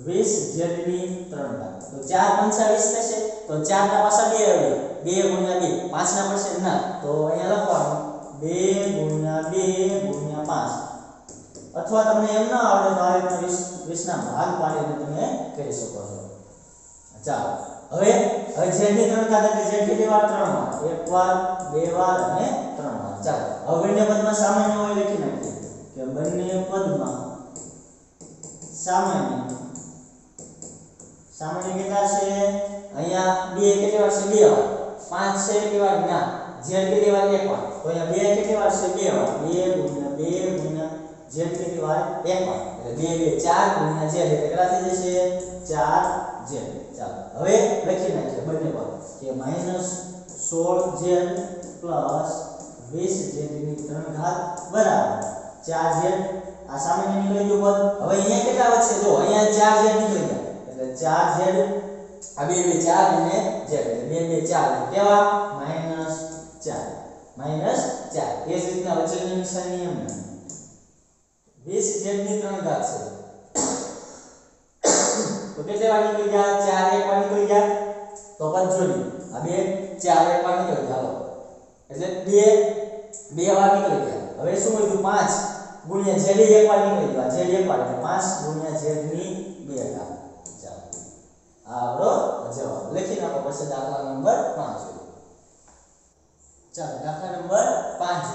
20z ની 3 ઘાત તો 4 × 5 = 20 થશે તો 4 ના પાછા 2 આવે 2 ગુણ્યા 2 5 ના પડશે ના તો અહીંયા લખવાનું 2 ગુણ્યા 2 ગુણ્યા 5 અથવા તમને એમ ના આવડે તો આ રીતના 20 ના ભાગ પાડીને તમે કરી શકો છો. ચાલો હવે z ની 3 ઘાત એટલે z કેટલી વાર 3 વાર એક વાર બે વાર અને 3 વાર. ચાલો હવે બંને પદમાં સામાન્ય હોય લખી નાખીએ કે બંને પદમાં સામાન્ય કેટલા છે અહીંયા 2 કેટલી વાર છે 2 વાર 5 છે કેટલી વાર ના z કેટલી વાર 1 વાર તો અહીંયા 2 કેટલી વાર છે 2 વાર 2 ગુણ્યા 2 ગુણ્યા z z કેટલી વાર 1 વાર એટલે 2 2 4 ગુણ્યા z એટલે કેટલા થઈ જશે 4z ચાલો હવે લખી નાખીએ બંને બાજુ કે -16z + 20z ની 3 ઘાત બરાબર 4z આ સામાન્ય નીકળી ગયું પદ હવે અહીંયા કેટલા વધશે જો અહીંયા 4z નીકળી ગયા એટલે 4z આ 2 2 4 અને z એટલે 2 2 4 કેવા -4 એ જ રીતના વચ્ચેની નિશાની એમ 20z ની 3 ઘાત છે તો કેટલી વાર નીકળી ગયા 4 એક વાર નીકળી ગયા તો પદ જોડી આ 2 4 એક વાર નીકળી ગયા હાલો એટલે 2 વાર નીકળી ગયા હવે શું વધ્યું 5 ગુણ્યા z એક વાર નીકળી ગયા z એક વાર એટલે 5 ગુણ્યા z ની 2 ઘાત ચાલો આ આપણો જવાબ લખી નાખો પછી દાખલા નંબર 5 ચાલો દાખલા નંબર 5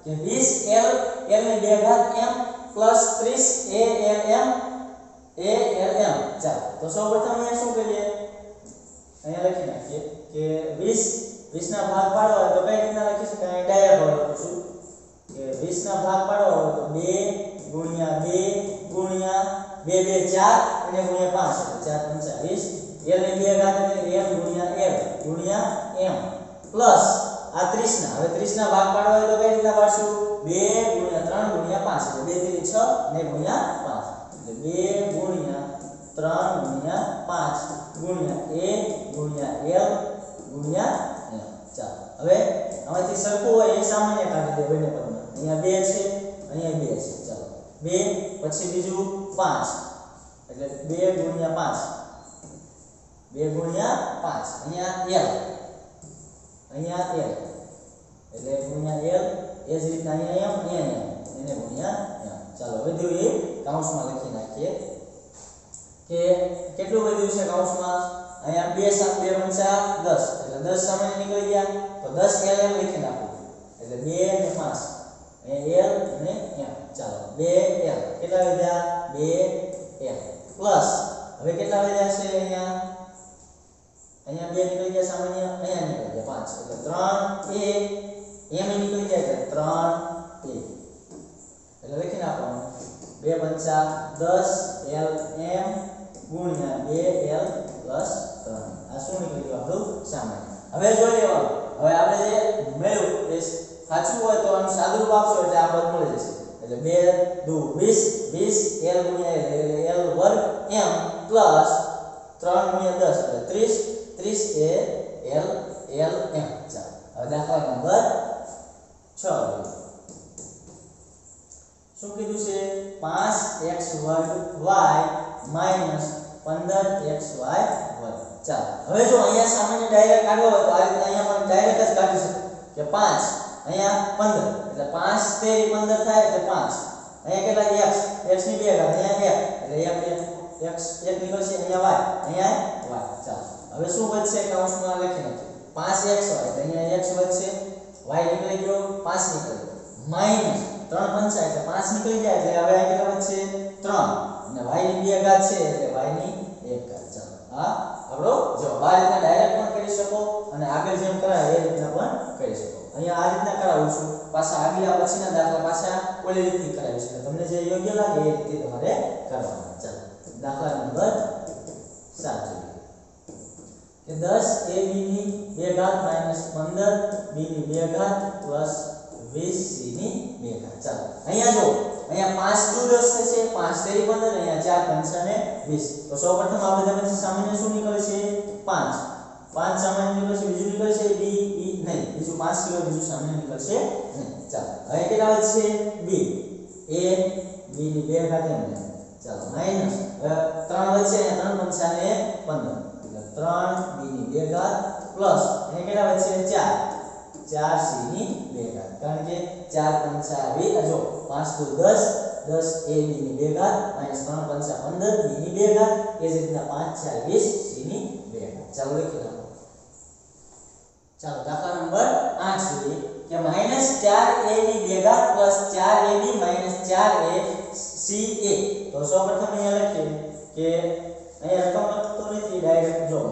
જોઈએ કે 20l l ની 2 ઘાત m + 30 alm ચાલો તો સૌપ્રથમ અહીંયા શું કરીએ અહીંયા લખી નાખીએ કે 20 ના ભાગ પાડવા હોય તો કઈ રીતના લખી શકાય ડાયરેક્ટ લખું છું કે 20 ના ભાગ પાડવા હોય તો 2 ગુણ્યા 2 ગુણ્યા 2 2 4 અને ગુણ્યા 5 એટલે 4 5 20 l ની 2 ઘાત એટલે m ગુણ્યા l ગુણ્યા m પ્લસ આ 30 ના હવે 30 ના ભાગ પાડવા હોય તો કઈ રીતના પાડશું 2 ગુણ્યા 3 ગુણ્યા 5 એટલે 2 3 6 ને ગુણ્યા 5 એટલે 2 ગુણ્યા 3 ગુણ્યા 5 ગુણ્યા a ગુણ્યા l ગુણ્યા m ચાલો હવે આમાંથી સરખું હોય એ સામાન્ય કાઢી દે બંને પદમાં અહીંયા 2 છે અહીંયા 2 છે ચાલો 2 પછી બીજું 5 એટલે 2 ગુણ્યા 5 2 ગુણ્યા 5 અહીંયા l એટલે ગુણ્યા l એ જ રીતના અહીંયા m એને ગુણ્યા m ચાલો વધ્યું એ કૌંસમાં લખી નાખીએ કે કેટલું વધ્યું છે કૌંસમાં અહીંયા 2 7 2 5 10 એટલે 10 સામાન્ય નીકળી ગયા તો 10 l લખી નાખો એટલે 2 અને 5 અહીંયા l અને m ચાલો 2l કેટલા વધ્યા 2l પ્લસ હવે કેટલા વધ્યા છે અહીંયા 2 નીકળી ગયા સામાન્ય અહીંયા નીકળી ગયા 5 એટલે 3a m નીકળી જાય એટલે 3a એટલે લખી નાખવાનું 2 5 10 lm ગુણ્યા 2l + 3 આ શું નીકળી ગયું આપણું સામાન્ય હવે જોઈ લેવાનું હવે આપણે જે મેળવ્યું એ સાચું હોય તો આનું સાદુરૂપ આપશો એટલે આ પદ મળી જશે એટલે 2 2 20 l ગુણ્યા l વર્ગ m પ્લસ 3 ગુણ્યા 10 એટલે 30 એ l m ચાલો હવે દાખલા નંબર 6 શું કીધું છે 5x2 y - 15xy વર્ગ ચાલો હવે જો અહીંયા સામાન્ય ડાયરેક્ટ કાઢવો હોય તો આ રીતે અહીંયા પણ ડાયરેક્ટ જ કાઢી શકો કે 5 અહીંયા 15 એટલે 5 તેરી 15 થાય એટલે 5 અહીંયા કેટલા x ની 2 ઘાત અહીંયા f એટલે x 1 નીકળશે અહીંયા y ચાલો હવે શું વધશે કૌંસમાં લખી નાખીએ 5xy એટલે અહીંયા x વધશે y નીકળી ગયો 5 નીકળી ગયો - 3 5 એટલે 5 નીકળી જાય એટલે હવે આ કેટલા વધશે 3 અને y ની 2 ઘાત છે એટલે y ની 1 ઘાત ચાલો આ આપણો જવાબ આ રીતના ડાયરેક્ટ પણ કરી શકો અને આગળ જેમ કરાય એ રીતના પણ કરી શકો અહીંયા આ રીતના કરાવું છું પાછા આગલા પછીના દાખલા પાછા ઓલી રીતથી કરાવીશ એટલે તમને જે યોગ્ય લાગે એ રીતે તમારે કરવાના ચાલો દાખલા નંબર 7 કે 10 ab ની 2 ઘાત - 15 b ની 2 ઘાત પ્લસ 20 c ની 2 ઘાત ચાલો અહીંયા જો અહીંયા 5 2 10 થશે 5 તેરી 15 અહીંયા 4 5 અને 20 તો સૌપ્રથમ આ બધા પછી સામાન્ય શું નીકળશે 5 5 સામાન્ય નીકળશે બીજું નીકળશે b નહીં બીજું 5 સિવાય બીજું સામાન્ય નીકળશે નહીં ચાલો હવે કેટલા વધશે b a b ની 2 ઘાત એમ ચાલો માઈનસ 3 વધશે અહીંયા 3 5 અને 15 3 b ની 2 ઘાત પ્લસ અહીંયા કેટલા વધશે 4 4 c ની 2 ઘાત કારણ કે 4 5 20 જો 5 તો 10 10 a b ની 2 ઘાત -3 5 15 b ની 2 ઘાત એ જ રીતના 5 4 20 c ની 2 ઘાત ચાલો લખી નાખો ચાલો દાખલા નંબર 8 જોઈએ કે -4a ની 2 ઘાત 4ab - 4a ca તો સૌપ્રથમ અહીંયા લખીએ કે અહીંયા રકમ લખતો નથી ડાયરેક્ટ જો -4a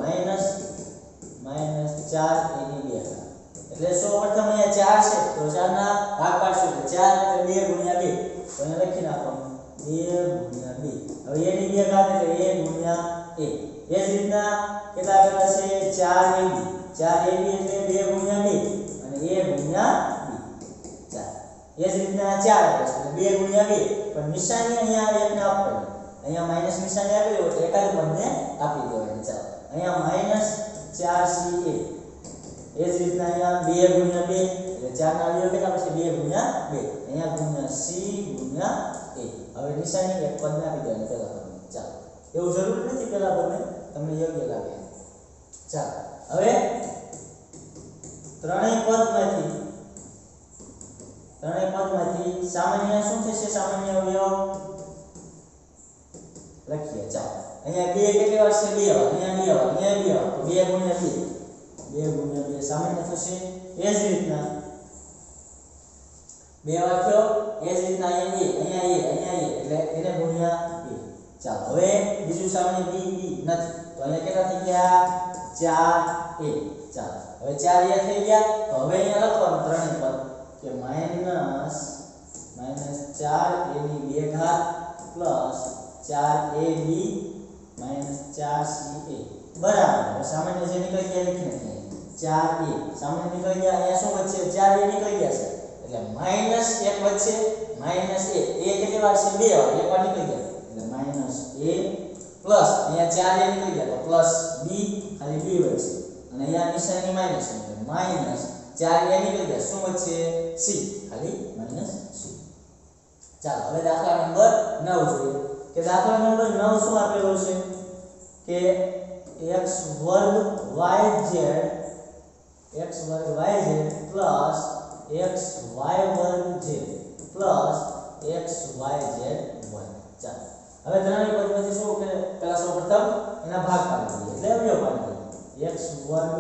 ની 2 ઘાત એટલે સૌપ્રથમ અહીંયા 4 છે તો 4 ના ભાગ પાડશું એટલે 4 એટલે 2 ગુણ્યા 2 તો અહીંયા લખી નાખવાનું a ગુણ્યા b. હવે a ની બે ઘાત એટલે a ગુણ્યા a. એ જ રીતના કેટલા આવેલા છે 4ab. 4ab એટલે 2 ગુણ્યા 2 અને a ગુણ્યા b. 4. એ જ રીતના 4 આવે છે એટલે 2 ગુણ્યા 2 પણ નિશાની અહીંયા એકને આપવાની. અહીંયા માઈનસ નિશાની આપેલી હોય તો એકાદ પદને આપી દેવાની. ચાલો અહીંયા માઈનસ 4ca. એ જ રીતના અહીંયા 2 ગુણ્યા 2 એટલે 4 ના અવયવ કેટલા પડશે 2 ગુણ્યા 2. અહીંયા ગુણ્યા c ગુણ્યા a. હવે નિશાની એક પદને આપી દેવાની પહેલા પદને. ચાલો એવું જરૂરી નથી પહેલા પદને, તમને યોગ્ય લાગે. ચાલો હવે ત્રણેય પદમાંથી સામાન્ય શું થશે? સામાન્ય અવયવ લખીએ. ચાલો અહીંયા 2 કેટલી વાર છે? 2 વાર. અહીંયા 2 વાર. અહીંયા 2 વાર. તો 2 ગુણ્યા 2. 2 ગુણ્યા 2 સામાન્ય થશે. એ જ રીતના 2 વાર થયો. એ જ રીતના અહીંયા a એટલે એને ગુણ્યા 2. ચાલો હવે બીજું સામાન્ય b નથી. તો અહીંયા કેટલા થઈ ગયા? 4a. ચાલો હવે 4a થઈ ગયા. તો હવે અહીંયા લખવાનું ત્રણેય પદ કે માઈનસ 4a ની 2 ઘાત પ્લસ 4ab માઈનસ 4ca બરાબર. હવે સામાન્ય જે નીકળી ગયા લખી નાખીએ 4a. સામાન્ય નીકળી ગયા. અહીંયા શું વધશે? 4a નીકળી ગયા છે એટલે માઈનસ 1 વધશે. માઈનસ a કેટલી વાર છે? 2 વાર. એક વાર નીકળી ગયા એટલે માઈનસ a પ્લસ અહીંયા 4a નીકળી ગયા તો પ્લસ b ખાલી b વધશે અને અહીંયા નિશાની માઈનસ એટલે માઈનસ 4a નીકળી ગયા શું વધશે? c ખાલી માઈનસ c. ચાલો હવે દાખલા નંબર 9 જોઈએ કે દાખલા નંબર 9 શું આપેલો છે કે x વર્ગ yz પ્લસ xy વર્ગ z પ્લસ xyz વર્ગ. ચાલો હવે ત્રણેય પદમાંથી શું કે પહેલા સૌપ્રથમ એના ભાગ પાડી દઈએ એટલે અવયવ પાડી દઈએ. x વર્ગ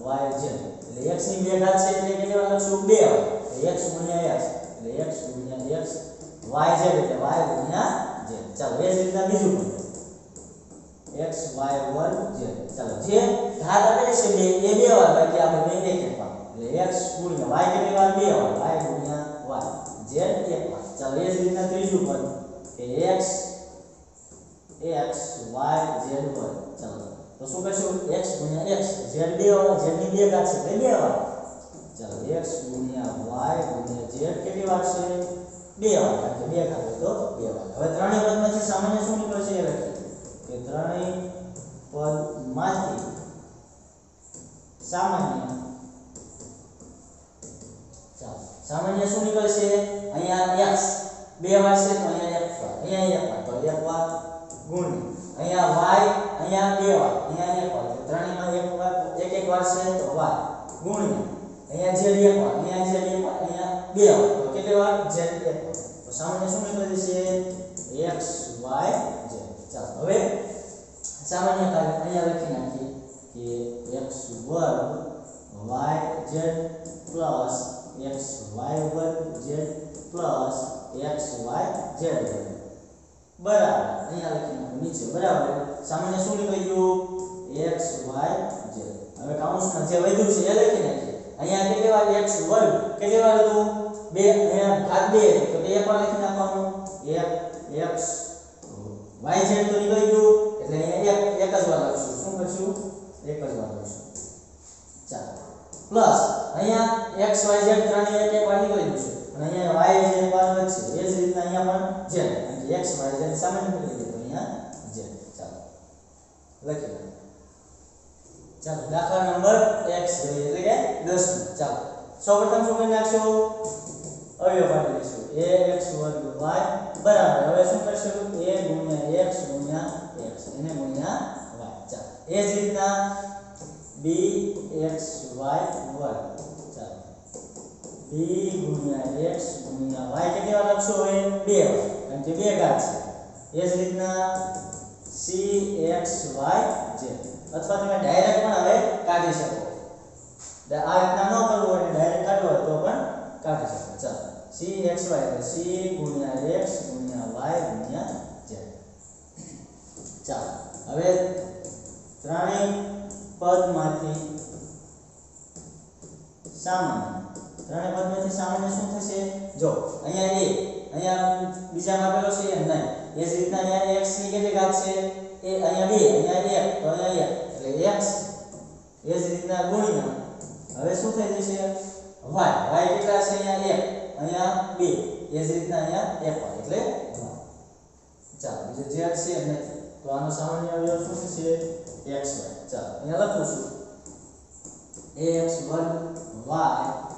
yz એટલે x ની 2 ઘાત છે એટલે કેટલી વાર લખશું? 2 વાર. x ગુણ્યા x એટલે x ગુણ્યા x yz એટલે y ગુણ્યા z. ચાલો એ જ રીતના બીજું પદ xy વર્ગ z. ચાલો જે ઘાત આપેલી છે 2 એ 2 વાર બાકી આપણે 2 એક વાર એટલે x ગુણ્યા y કેટલી વાર? 2 વાર. y ગુણ્યા y z એક વાર. ચાલો એ જ રીતના ત્રીજું પદ કે x y z વર્ગ. ચાલો તો શું કરશું? x ગુણ્યા x z 2 વાર. z ની 2 ઘાત છે એટલે 2 વાર. ચાલો x ગુણ્યા y ગુણ્યા z કેટલી વાર છે? 2 વાર. કારણ કે 2 ઘાત હોય તો 2 વાર. હવે ત્રણેય પદમાંથી સામાન્ય શું નીકળશે એ લખીએ કે ત્રણેય પદમાંથી સામાન્ય શું નીકળશે? અહીંયા x 2 વાર છે તો અહીંયા x વાર. અહીંયા 1 વાર તો 1 વાર ગુણ્યા અહીંયા y અહીંયા 2 વાર. અહીંયા 1 વાર. ત્રણેયમાં 1 વાર એક વાર છે તો y ગુણ્યા અહીંયા z 1 વાર. અહીંયા z 1 વાર. અહીંયા 2 વાર તો કેટલી વાર? z 1 વાર. તો સામાન્ય શું નીકળી જશે? x y z. ચાલો હવે સામાન્ય કાર્ય અહીંયા લખી નાખીએ કે x વર્ગ yz પ્લસ xy વર્ગ z પ્લસ xyz વર્ગ બરાબર. અહીંયા લખી નાખો નીચે બરાબર. સામાન્ય શું નીકળી ગયું? xyz. હવે કૌંસમાં જે વધ્યું છે એ લખી નાખીએ. અહીંયા કેટલી વાર? x વર્ગ કેટલી વાર હતું? 2. અહીંયા ઘાત 2 તો એ પણ લખી નાખવાનું x yz તો નીકળી ગયું એટલે અહીંયા એક જ વાર લખશું. શું કરશું? એક જ વાર લખશું. ચાલો પ્લસ અહીંયા x y z ત્રણેય એક વાર નીકળી જશે અને અહીંયા y z વાર વધશે. એ જ રીતના અહીંયા પણ z કારણ કે x y z સામાન્ય નીકળી જાય તો અહીંયા z. ચાલો લખી નાખો. ચાલો દાખલા નંબર x જોઈએ એટલે કે 10. ચાલો સૌપ્રથમ શું કરી નાખશું? અવયવ પાડી લઈશું. ax વર્ગ y બરાબર. હવે શું કરશું? a ગુણ્યા x ગુણ્યા x એને ગુણ્યા y. ચાલો એ જ રીતના bxy વર્ગ. ચાલો b ગુણ્યા x ગુણ્યા y કેટલી વાર લખશો? હવે 2 વાર કારણ કે 2 ઘાત છે. એ જ રીતના cxyz અથવા તમે ડાયરેક્ટ પણ હવે કાઢી શકો. આ રીતના ન કરવું હોય ને ડાયરેક્ટ કાઢવું હોય તો પણ કાઢી શકો. ચાલો cxy એટલે c ગુણ્યા x ગુણ્યા y ગુણ્યા z. ચાલો હવે ત્રણેય પદમાંથી સામાન્ય શું થશે? જો અહીંયા અહીંયા બીજામાં પેલો છે એમ નહીં એ જ રીતના અહીંયા x ની કેટલી ઘાત છે એ અહીંયા 2 અહીંયા 1 તો અહીંયા 1 એટલે x એ જ રીતના ગુણ્યા હવે શું થઈ જશે y કેટલા છે અહીંયા 1 અહીંયા 2 એ જ રીતના અહીંયા 1 એટલે ચાલો બીજો z છે એમ નથી તો આનો સામાન્ય અવયવ શું થશે xy ચાલો અહીંયા લખું છું ax1 y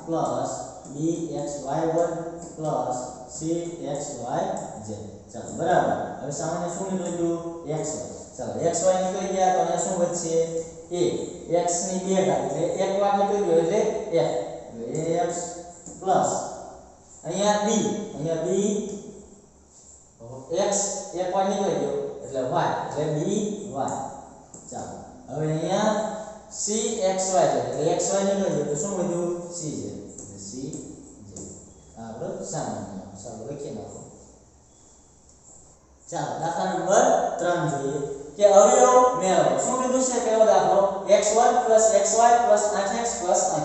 plus bxy1 plus cxyz ચાલો બરાબર હવે સામાન્ય શું નીકળી ગયું xy ચાલો xy નીકળી ગયા તો અહીંયા શું વધશે a x ની 2 ઘાત એટલે એક વાર નીકળી ગયો એટલે x plus અહીંયા b x એક વાર નીકળી ગયો એટલે y એટલે by ચાલો હવે અહીંયા cxy એટલે xy નીકળી ગયો તો શું વધ્યું cz એટલે cz આ આપણો સામાન્ય ચાલો લખી નાખો ચાલો દાખલા નંબર 3 જોઈએ કે અવયવ મેળવો શું કીધું છે પેલો દાખલો x1 xy 8x 8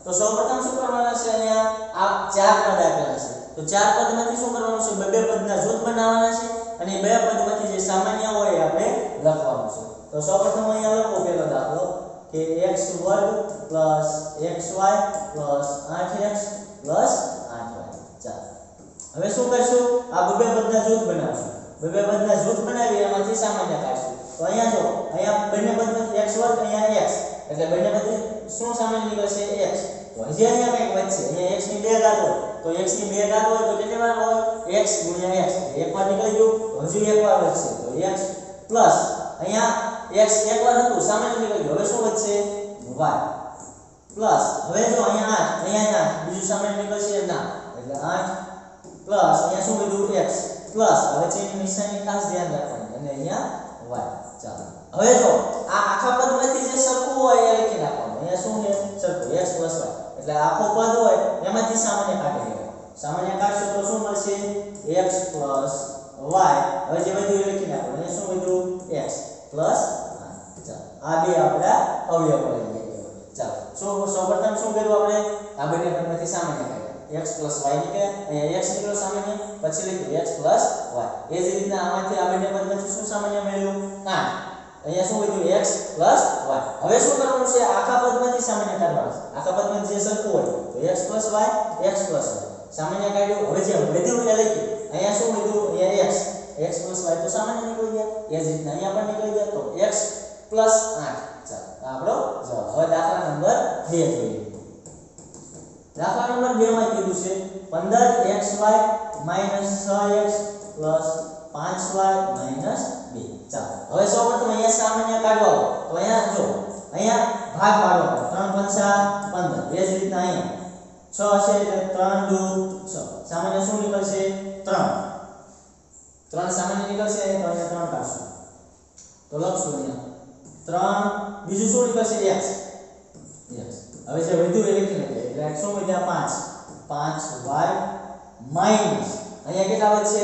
તો સૌપ્રથમ શું કરવાના છે અહીંયા આ ચાર પદ આપેલા છે તો ચાર પદમાંથી શું કરવાનું છે બે પદના જૂથ બનાવવાના છે અને બે પદમાંથી જે સામાન્ય હોય આપણે લખવાનું છે તો સૌપ્રથમ અહીંયા લખો પેલો દાખલો કે x2 xy 8x 8y ચાલો હવે શું કરશું આ બે પદના જૂથ બનાવશું બે પદના જૂથ બનાવી એમાંથી સામાન્ય કાઢશું તો અહીંયા જો અહીંયા બંને પદમાંથી x વર્ગ અહીંયા x એટલે બંને પદથી શું સામાન્ય નીકળશે x તો હજી અહીંયા કંઈક વધશે અહીંયા x ની 2 ઘાત હોય તો x ની 2 ઘાત હોય તો કેટલી વાર હોય x * x એક વાર નીકળી ગયું હજુ એક વાર વધશે તો x પ્લસ અહીંયા x એક વાર હતું સામાન્ય નીકળી ગયું હવે શું વધશે y પ્લસ હવે જો અહીંયા 8 અહીંયા 8 બીજું સામાન્ય નીકળશે ના એટલે 8 પ્લસ અહીંયા શું વધ્યું x પ્લસ હવે ચેનની નિશાની ખાસ ધ્યાન રાખવાની અને અહીંયા y ચાલો હવે જો આ આખા પદમાંથી જે સરખું હોય એ લખી નાખવાનું અહીંયા શું છે સરખું x y એટલે આખો પદ હોય એમાંથી સામાન્ય કાઢી લેવાનું સામાન્ય કાઢશો તો શું મળશે x y હવે જે વધ્યું એ લખી નાખવાનું અહીંયા શું વધ્યું x ચાલો આ બે આપણા અવયવો લઈ ગયા ચાલો સૌપ્રથમ શું કર્યું આપણે આ બંને પદમાંથી સામાન્ય કાઢ્યા x y નીકળ્યા અહીંયા x નીકળ્યો સામાન્ય પછી લખ્યું x y એ જ રીતના આમાંથી આ બંને પદમાંથી શું સામાન્ય મેળવ્યું 8 અહીંયા શું વધ્યું x y હવે શું કરવાનું છે આખા પદમાંથી સામાન્ય કાઢવાનું છે આખા પદમાં જે સરખું હોય તો x y સામાન્ય કાઢ્યું હવે જે વધ્યું એ લખ્યું અહીંયા શું વધ્યું અહીંયા x y તો સામાન્ય નીકળી ગયા એ જ રીતના અહીંયા પણ નીકળી ગયા તો x 8 ચાલો આપણો જવાબ હવે દાખલા નંબર 2 જોઈએ દાખલા નંબર 2 માં કીધું છે 15xy 6x 5y 2 ચાલો હવે સૌપ્રથમ અહીંયા સામાન્ય કાઢવા તો અહીંયા જો અહીંયા ભાગ પાડવો 3 5 15 એ જ રીતના અહીંયા 6 છે એટલે 3 2 6 સામાન્ય શું નીકળશે 3 સામાન્ય નીકળશે તો અહીંયા 3 કાઢશું તો લખશું અહીંયા 3 બીજું શું નીકળશે x હવે જે વધ્યું એ લખી નાખીએ એટલે શું વધ્યા 5y માઈનસ અહીંયા કેટલા વધશે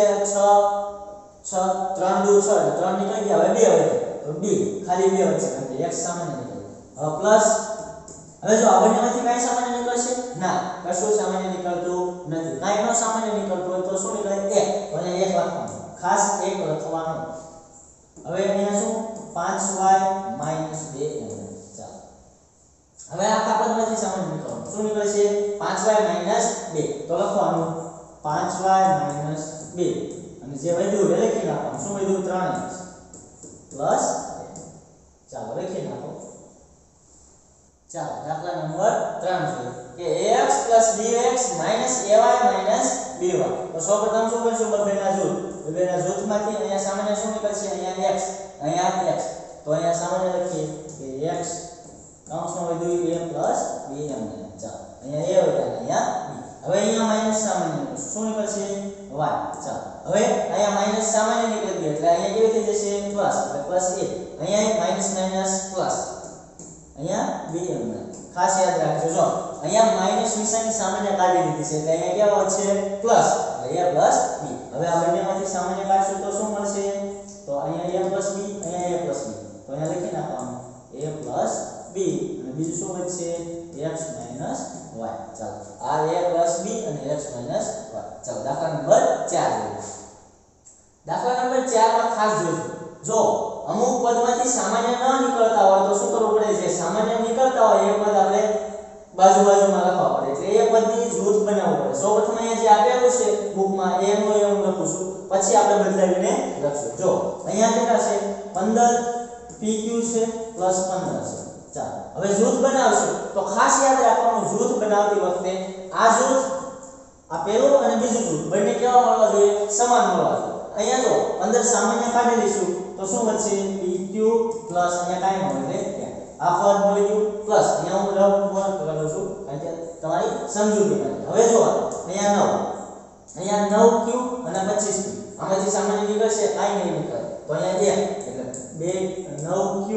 6 3 2 6 એટલે 3 નીકળી ગયા હવે 2 વધે તો 2 ખાલી 2 વધશે કારણ કે x સામાન્ય નીકળે હવે પ્લસ હવે જો આ બંનેમાંથી કઈ સામાન્ય નીકળશે ના કશું સામાન્ય નીકળતું નથી કાઈ નો સામાન્ય નીકળતું હોય તો શું નીકળે 1 તો અહીંયા 1 લખવાનું ખાસ 1 લખવાનું હવે અહીંયા શું 5y 2 ચાલો હવે આખા પદમાંથી સામાન્ય નીકળવાનું શું નીકળશે 5y 2 તો લખવાનું 5y 2 અને જે વધ્યું એ લખી નાખવાનું શું વધ્યું 3x પ્લસ ચાલો લખી નાખો ચાલો દાખલા નંબર 3 છે કે ax bx ay by તો સૌપ્રથમ શું કરશું બંનેના જૂથમાંથી અહીંયા સામાન્ય શું નીકળશે અહીંયા x તો અહીંયા સામાન્ય લખીએ કે x કૌંસમાં વધ્યું a bm ચાલો અહીંયા a વધ્યા અહીંયા b હવે અહીંયા માઈનસ સામાન્ય શું નીકળશે y ચાલો હવે અહીંયા માઈનસ સામાન્ય નીકળી ગયું એટલે અહીંયા કેવી થઈ જશે પ્લસ એટલે પ્લસ a અહીંયા માઈનસ પ્લસ અહીંયા bm ખાસ યાદ રાખજો જો અહીંયા માઈનસ નિશાની સામાન્ય કાઢી દીધી છે એટલે અહીંયા કેવો છે પ્લસ એટલે a b હવે આ બંનેમાંથી સામાન્ય કાઢશું તો શું મળશે તો અહીંયા a b અહીંયા a b તો અહીંયા લખી નાખવાનું a plus b અને બીજું શું વધશે x minus y. ચાલો આ a plus b અને x minus y. ચાલો દાખલા નંબર 4 જોઈએ. દાખલા નંબર 4 માં ખાસ જોજો, જો અમુક પદમાંથી સામાન્ય ન નીકળતા હોય તો શું કરવું પડે? જે સામાન્ય નીકળતા હોય એ પદ આપણે બાજુમાં લખવા પડે, એટલે એ પદની જૂથ બનાવવું પડે. સૌપ્રથમ અહીંયા જે આપેલું છે બુકમાં એમ નો એમ લખું છું, પછી આપણે બદલાવીને લખશું. જો અહીંયા કેટલા છે? 15 pq છે પ્લસ 15 છે. ચાલો હવે જૂથ બનાવશું તો ખાસ યાદ રાખવાનું, જૂથ બનાવતી વખતે આ જૂથ, આ પહેલું અને બીજું જૂથ બંને કેવા મળવા જોઈએ? સમાન મળવા જોઈએ. અહીંયા જો 15 સામાન્ય કાઢી લઈશું તો શું વધશે? pq પ્લસ અહીંયા કાઈ ન હોય એટલે આ પદ મળી ગયું, પ્લસ અહીંયા હું રફ વર્ક કરું છું કારણ કે તમારી સમજૂતી માટે. હવે જો અહીંયા 9q અને 25p, આમાંથી સામાન્ય નીકળશે? કાઈ નહીં નીકળે, તો અહીંયા 1 એટલે 9q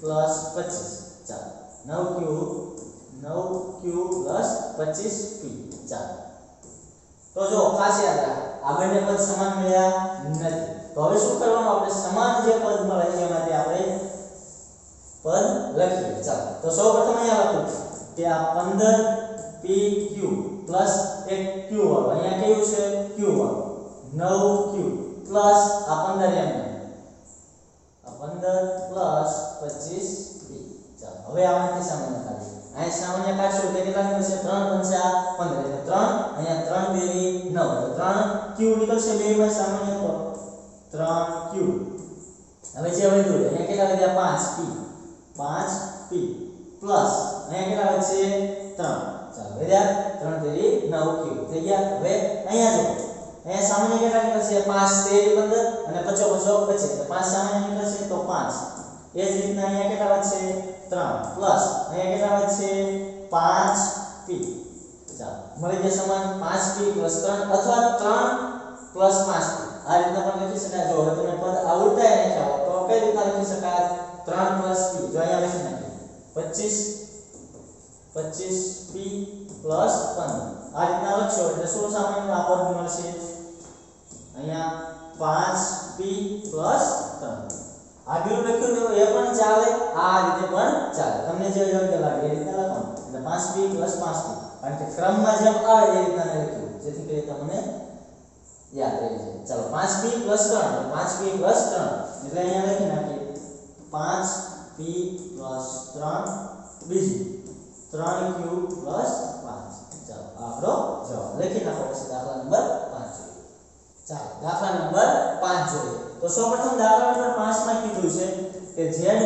પ્લસ 25. ચાલો 9q પ્લસ 25p. ચાલો તો જો ખાસ યાદ રાખ, આ બંને પદ સમાન મળ્યા નથી. તો હવે શું કરવાનું? આપણે સમાન જે પદ મળે એમાંથી આપણે પદ લખીએ. ચાલો તો સૌપ્રથમ અહીંયા લખું કે આ 15pq પ્લસ એક q વાળો, અહીંયા કેવું છે? q વાળો 9q પ્લસ આ 15m, આ 15 પ્લસ 25p. ચાલો હવે આમાંથી સામાન્ય કાઢીએ. અહીં સામાન્ય કાઢશું એટલે કેટલા નીકળશે? 3 પંચા 15 એટલે 3, અહીંયા 3 બેરી 9 એટલે 3q નીકળશે બેમાં સામાન્ય, તો 3q. હવે જે વધ્યું અહીંયા કેટલા વધ્યા? 5p પ્લસ અહીંયા કેટલા વધશે? 3. ચાલો વધ્યા 3 તેરી 9q થઈ ગયા. હવે અહીંયા જો અહીંયા સામાન્ય કેટલા નીકળશે? 5 તેરી 15 અને 50 50 25 એટલે 5 સામાન્ય નીકળશે તો 5. એ જ રીતના અહીંયા કેટલા વધશે? 3 પ્લસ અહીંયા કેટલા વધશે? 5p. ચાલો મળી ગયા સમાન 5p પ્લસ 3 અથવા 3 પ્લસ 5p. આ રીતના પણ લખી શકાય. જો હવે તમે પદ આ ઉલટાઈ નાખ્યા તો કઈ રીતના લખી શકાય? 3 પ્લસ p. જો અહીંયા લખી નાખીએ 25p પ્લસ 15. આ રીતના લખશો એટલે શું સામાન્ય આ પદ મળશે? અહીંયા 5p પ્લસ 3. આગળ લખ્યું તો એ પણ ચાલે, આ રીતે પણ ચાલે, તમને જે યોગ્ય લાગે એ રીતે લખવાનું. એટલે 5p પ્લસ 5p, કારણ કે ક્રમમાં જેમ આવે એ રીતના લખ્યું જેથી કરીને તમને યાદ રહી જાય. ચાલો 5p પ્લસ 3, 5p પ્લસ 3 એટલે અહીંયા લખી નાખીએ 5p પ્લસ 3 બીજું 3q પ્લસ 5. ચાલો આપણો જવાબ લખી નાખો. પછી દાખલા નંબર 5 જોઈએ. ચાલો દાખલા નંબર 5 જોઈએ. તો સૌપ્રથમ દાખલા નંબર 5 માં કીધું છે કે z 7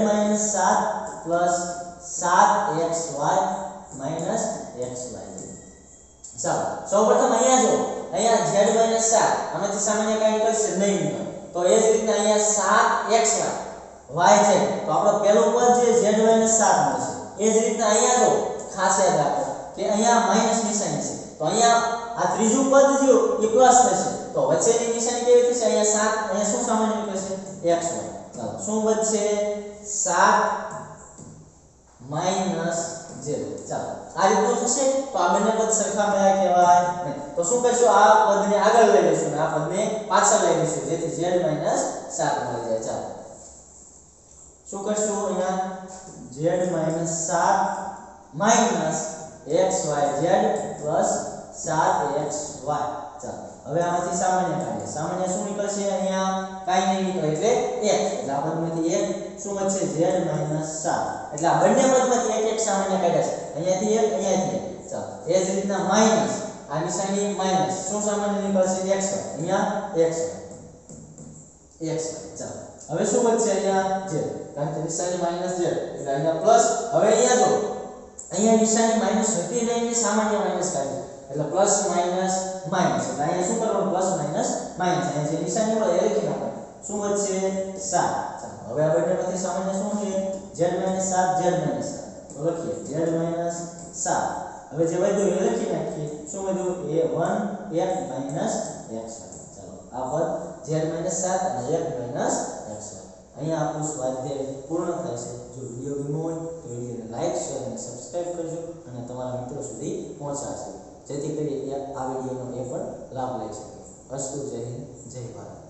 7xy xy. ચાલો સૌપ્રથમ અહીંયા જો, અહીંયા z 7 આમાંથી સામાન્ય કાઈ નીકળશે નહીં નીકળે, તો એ જ રીતના અહીંયા 7xy yz, તો આપણો પહેલું પદ જે z 7 મળશે. એ જ રીતના અહીંયા જો ખાસ યાદ રાખો કે અહીંયા માઈનસ નિશાની છે, તો અહીંયા આ ત્રીજું પદ જો એ પ્લસ થશે, તો વચ્ચેની નિશાની કેવી થશે? અહીંયા 7, અહીંયા શું સામાન્ય નીકળશે? xy. ચાલો શું વધશે? 7 માઈનસ 0. ચાલો આ રીતનું થશે તો આ બંને પદ સરખા મળ્યા કહેવાય નહીં. તો શું કરશું? આ પદને આગળ લઈ લઈશું અને આ પદને પાછળ લઈ લઈશું જેથી z 7 મળી જાય. ચાલો શું કરશું? અહીંયા z 7 minus xyz plus 7xy. ચાલો હવે આમાંથી સામાન્ય કાઢીએ. સામાન્ય શું નીકળશે? અહીંયા કાઈ નહીં નીકળે એટલે 1, એટલે આ પદમાંથી 1 શું વધશે? z 7. એટલે આ બંને પદમાંથી એક સામાન્ય કાઢ્યા છે, અહીંયાથી 1 અહીંયાથી 1. ચાલો એ જ રીતના માઈનસ આ નિશાની માઈનસ શું સામાન્ય નીકળશે? xy, અહીંયા xy. ચાલો હવે શું વધશે? અહીંયા z, કારણ કે નિશાની માઈનસ z એટલે અહીંયા પ્લસ. હવે અહીંયા જો અહીંયા નિશાની માઈનસ હતી ને એની સામાન્ય માઈનસ કાઢી એટલે પ્લસ માઈનસ માઈનસ, એટલે અહીંયા શું કરવાનું? Plus minus minus. અહીંયા જે નિશાની હોય એ લખી નાખો. શું વધશે? 7. ચાલો હવે આ બંનેમાંથી સામાન્ય શું છે? z 7 તો લખીએ z 7. હવે જે વધ્યું એ લખી નાખીએ. શું વધ્યું? a1 1 xy. ચાલો આ પદ z 7 અને 1 xy. અહીંયા આપણું સ્વાધ્યાય પૂર્ણ થાય છે. જો વિડિયો ગમ્યો હોય તો વિડિયોને લાઈક, શેર અને સબસ્ક્રાઇબ કરજો અને તમારા મિત્રો સુધી પહોંચાડજો જેથી કરી આ વિડિયોનો એ પણ લાભ લઈ શકે. અસ્તુ. જય હિન્દ, જય ભારત.